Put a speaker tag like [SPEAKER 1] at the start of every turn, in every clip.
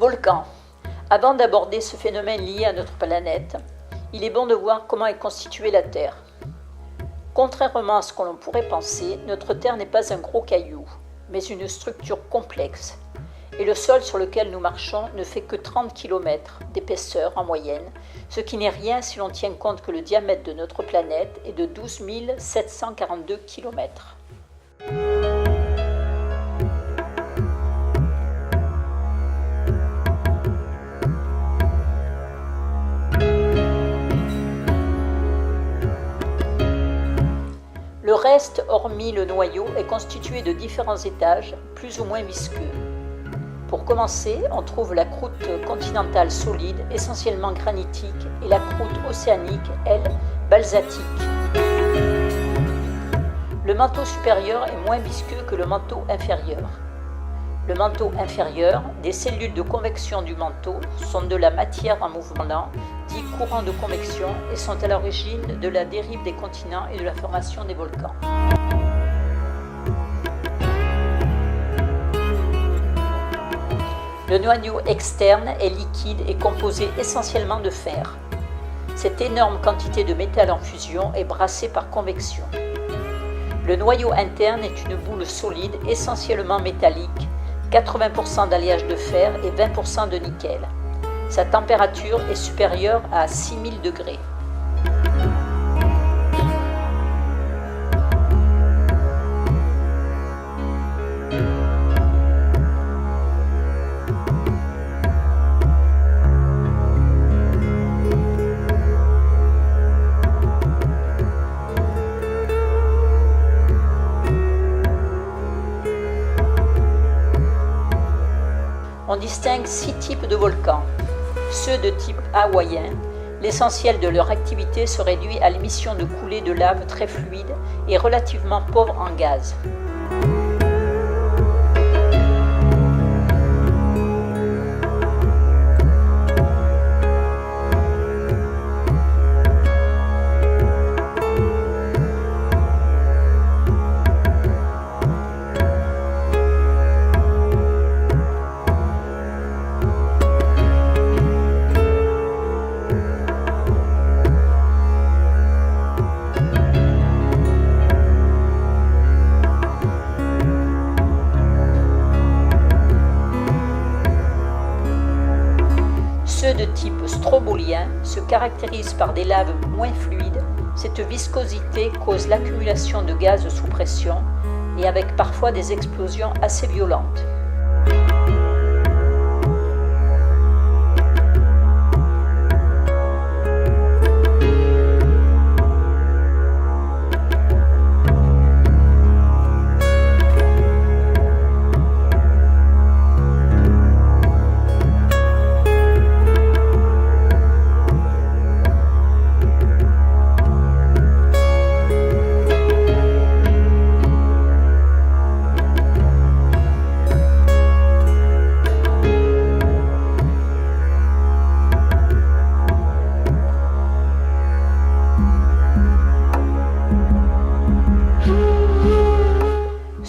[SPEAKER 1] Volcan. Avant d'aborder ce phénomène lié à notre planète, il est bon de voir comment est constituée la Terre. Contrairement à ce que l'on pourrait penser, notre Terre n'est pas un gros caillou, mais une structure complexe. Et le sol sur lequel nous marchons ne fait que 30 km d'épaisseur en moyenne, ce qui n'est rien si l'on tient compte que le diamètre de notre planète est de 12 742 km. Le reste, hormis le noyau, est constitué de différents étages, plus ou moins visqueux. Pour commencer, on trouve la croûte continentale solide, essentiellement granitique, et la croûte océanique, elle, basaltique. Le manteau supérieur est moins visqueux que le manteau inférieur. Le manteau inférieur, des cellules de convection du manteau, sont de la matière en mouvement lent, dit courant de convection, et sont à l'origine de la dérive des continents et de la formation des volcans. Le noyau externe est liquide et composé essentiellement de fer. Cette énorme quantité de métal en fusion est brassée par convection. Le noyau interne est une boule solide essentiellement métallique, 80% d'alliage de fer et 20% de nickel. Sa température est supérieure à 6000 degrés. On distingue 6 types de volcans. Ceux de type hawaïen, l'essentiel de leur activité se réduit à l'émission de coulées de lave très fluides et relativement pauvres en gaz. Ceux de type strombólien se caractérisent par des laves moins fluides. Cette viscosité cause l'accumulation de gaz sous pression et avec parfois des explosions assez violentes.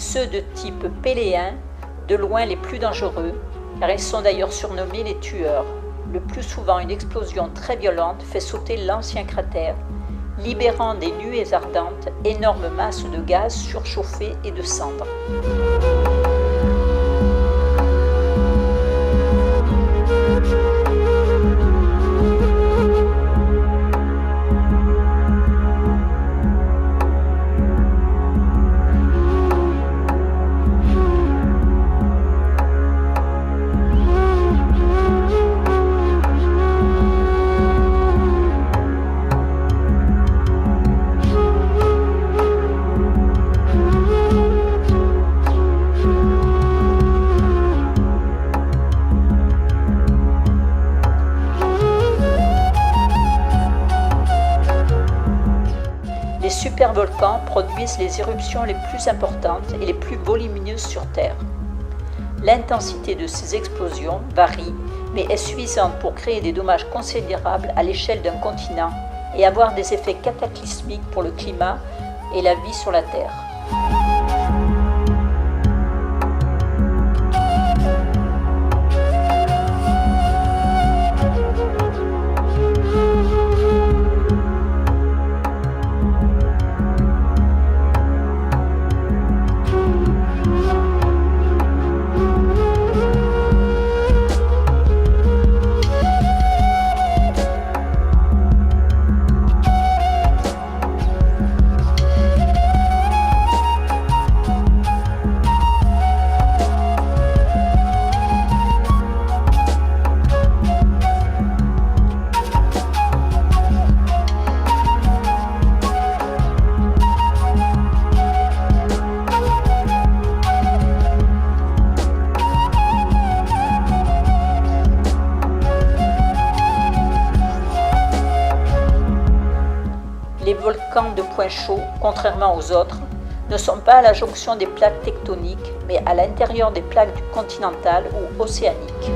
[SPEAKER 1] Ceux de type péléen, de loin les plus dangereux, car ils sont d'ailleurs surnommés les tueurs. Le plus souvent, une explosion très violente fait sauter l'ancien cratère, libérant des nuées ardentes, énormes masses de gaz surchauffés et de cendres. Les supervolcans produisent les éruptions les plus importantes et les plus volumineuses sur Terre. L'intensité de ces explosions varie, mais est suffisante pour créer des dommages considérables à l'échelle d'un continent et avoir des effets cataclysmiques pour le climat et la vie sur la Terre. volcans de point chaud, contrairement aux autres, ne sont pas à la jonction des plaques tectoniques, mais à l'intérieur des plaques continentales ou océaniques.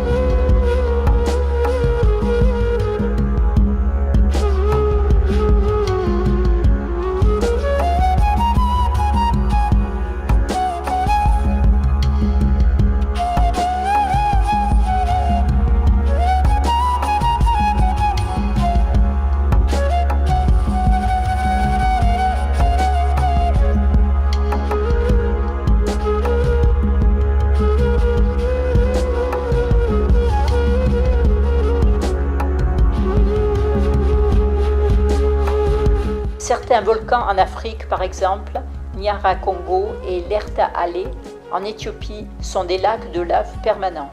[SPEAKER 1] Certains volcans en Afrique, par exemple, Nyiragongo et l'Erta Ale en Éthiopie, sont des lacs de lave permanents.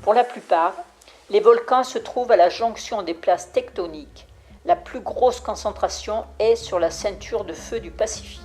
[SPEAKER 1] Pour la plupart, les volcans se trouvent à la jonction des plaques tectoniques. La plus grosse concentration est sur la ceinture de feu du Pacifique.